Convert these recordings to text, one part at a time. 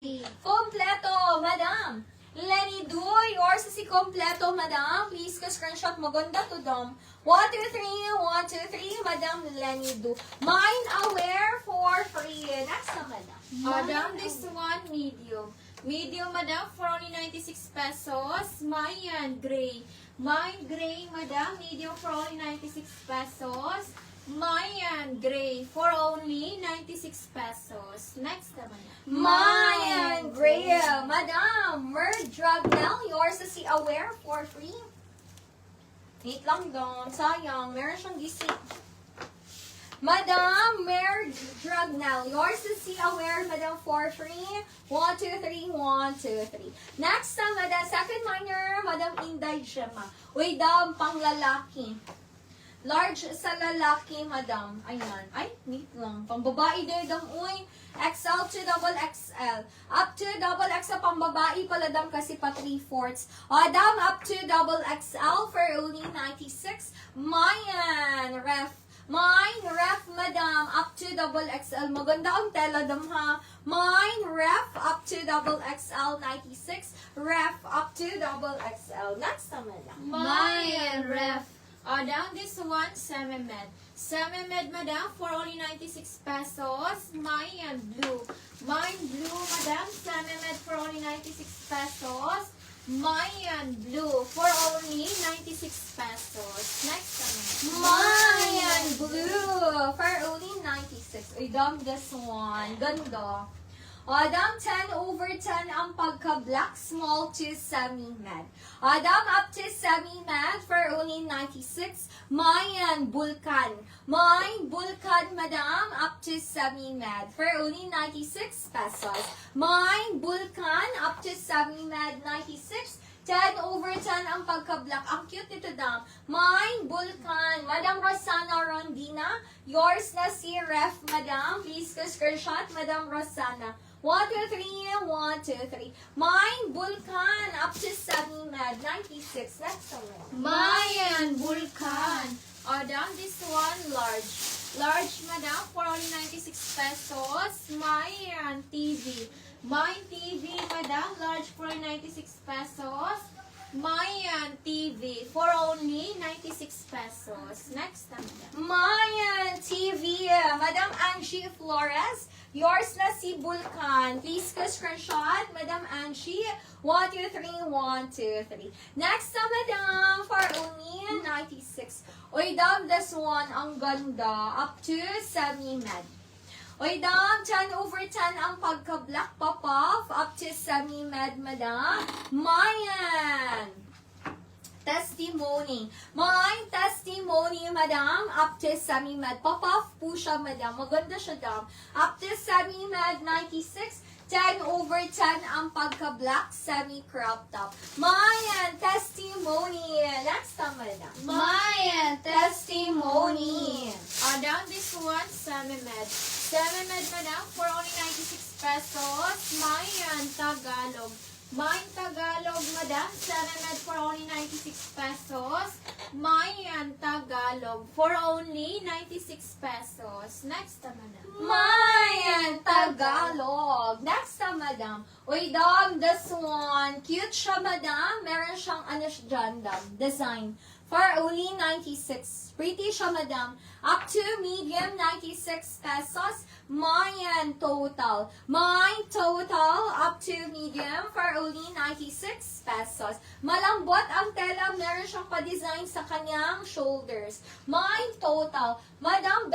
Kompleto, madam. Lenny Do, yours is si kompleto, madam. Please ka screenshot maganda to dom. 1, 2, 3, 1, 2, 3, madam Lenny Do. Mind aware for free. Next na, madam. Madam, this one medium. Medium, madam, for only 96 pesos. Mayan, gray. Mine, gray, madam. Medium for only 96 pesos. Mayan, gray, for only 96 pesos. Next naman. Mayan Gray, madam. Merge drug now. Yours is si aware for free. Wait lang doon. Sayang. Meron siyang gising. Madam, Merge drug now. Yours is si aware, madam, for free. 1, 2, 3, 1, 2, 3. Next na, madam. Second minor, madam Inday Gemma. Uy, dam, pang lalaki. Large sa lalaki, madam. Ayan. Ay, neat lang. Pang babae din, dam. Uy, XL to double XL. Up to double XL, pang babae pala, dam, kasi pa 3/4. Dam, up to double XL for only 96. Mayan, ref. Mine, ref, madam, up to double XL. Maganda ang tela, dam, ha. Mine, ref, up to double XL, 96. Ref, up to double XL. Next na, madam. Mayan, ref. Down this one, semi-med. Semi-med, madam, for only 96 pesos. Mayan, blue. Mine, blue, madam. Semi-med for only 96 pesos. Mayan, blue, for only 96 pesos. Next naman. Mayan blue for only 96. Uy, dam, this one. Ganda. Dam, 10/10 ang pagka-black, small to semi-med. Dam, up to semi-med for only 96. Mayan Vulcan. Mine Vulcan, madam, up to semi-med for only 96 pesos. Mine Vulcan, up to semi-med, 96. 10/10 ang pagka-black. Ang cute nito, dam. Mine Vulcan. Madam Rosana Rondina. Yours na si ref, madam. Please ka screenshot, madam Rosana. 1, 2, 3, 1, 2, 3. Mine Vulcan, up to semi-med, 96. Next one. Mayan, Vulcan. Down this one, large. Large, madam, for only 96 pesos. Mayan, TV. Mayan TV, madam, large for 96 pesos. Mayan TV for only 96 pesos. Next naman. Mayan TV, Madam Angie Flores. Yours na si Vulcan. Please ka screenshot, Madam Angie. 1, 2, 3, 1, 2, 3. Next na, madam, for only 96. Uy, dam, this one, ang ganda. Up to semi-med. Uy, dam, 10/10 ang pagka-black pop-off. Up to semi-med, madam. Mayan. Testimony. Mine testimony, madam. Up to semi-med. Pop-off po siya, madam. Maganda siya, dam. Up to semi-med, 96. 10/10 ang pagka-black semi-crop top. Mayan testimony. Next time, madam. Mayan Testimony. Down this one, semi-med. Semi-med, madam, for only 96 pesos. Mayan Tagalog. Mayan Tagalog, madam. Semi-med for only 96 pesos. Mayan Tagalog for only 96 pesos. Next naman. Mayan Tagalog. Next time, madam. Uy, dog, this one. Cute siya, madam. Meron siyang ano siya dyan, dam. Design. For only 96. Pretty siya, madam. Up to medium, 96 pesos. Mayan total. Mine total, up to medium, for only 96 pesos. Malambot ang tela. Meron siyang pa-design sa kanyang shoulders. Mine total. Madam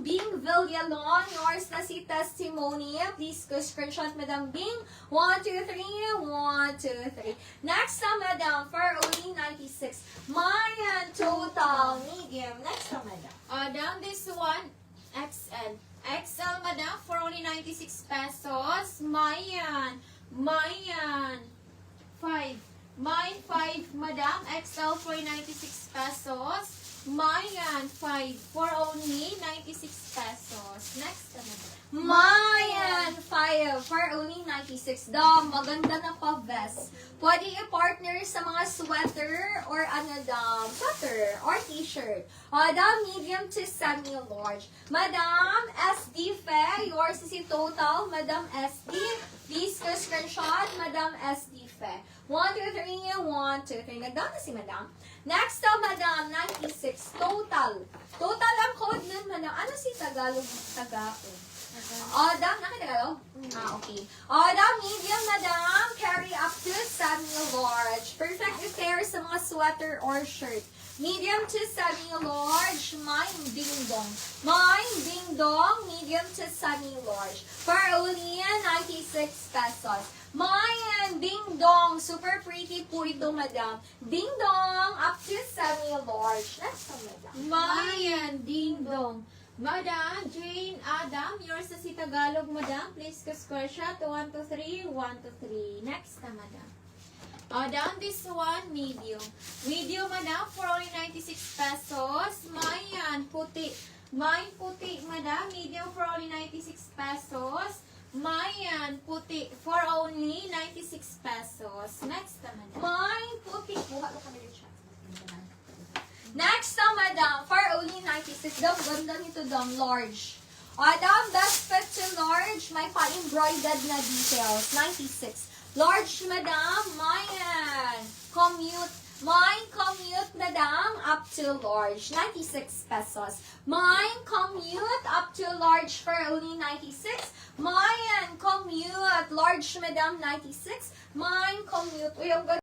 Bing Villalon, yours na si testimony. Please go screenshot, Madam Bing. 1, 2, 3, 1, 2, 3. Next na, madam, for only 96. Mayan total, medium. Next na, madam. Down this one, XL. XL, madam, for only 96 pesos. Mayan. Mayan. 5. Mine 5, madam. XL for 96 pesos. Mayan 5 for only 96 pesos. Next naman. Mayan 5 for only 96. Dam, maganda na pa vest. Pwede i-partner sa mga sweater or sweater or t-shirt. Dam, medium to semi-large. Madam, SD Fe, yours is in total. Madam SD, please go screenshot. Madam SD Fe. 1, 2, 3, 1, 2, 3. Nagdaan na si Madam. Next to Madam, 96. Total. Total ang code nun, Madam. Ano si Tagalog? Tagao. Dam, nakitagalog? Okay. Dam, medium, Madam. Carry up to semi-large. Perfect pair sa mga sweater or shirt. Medium to semi-large. Mine ding-dong. Mine ding-dong. Medium to semi-large. For only 96 pesos. Mine ding-dong. Super pretty po ito, Madam. Ding-dong. Up to semi-large. Next one, Madam. Mayan Ding Dong. Madam, Jane Adam, yours na si Tagalog, Madam. Please screenshot 1 to 3, 1 to 3. Next na, Madam. Down this one, medium. Medium, Madam, for only 96 pesos. Mayan, puti. Mine puti, Madam. Medium for only 96 pesos. Mayan, puti, for only 96 pesos. Next na, Madam. Mine puti. Buha ko kami yung chat. Next na, Madam, for only 96. Dam, ganda nito, Dam, large. Dam, best fit to large. May pa-embroidered na details. 96. Large, Madam. Mayan. Commute. Mine commute, Madam, up to large. 96 pesos. Mine commute up to large for only 96. Mine commute large, Madam, 96. Mine commute. Uy, ang ganda.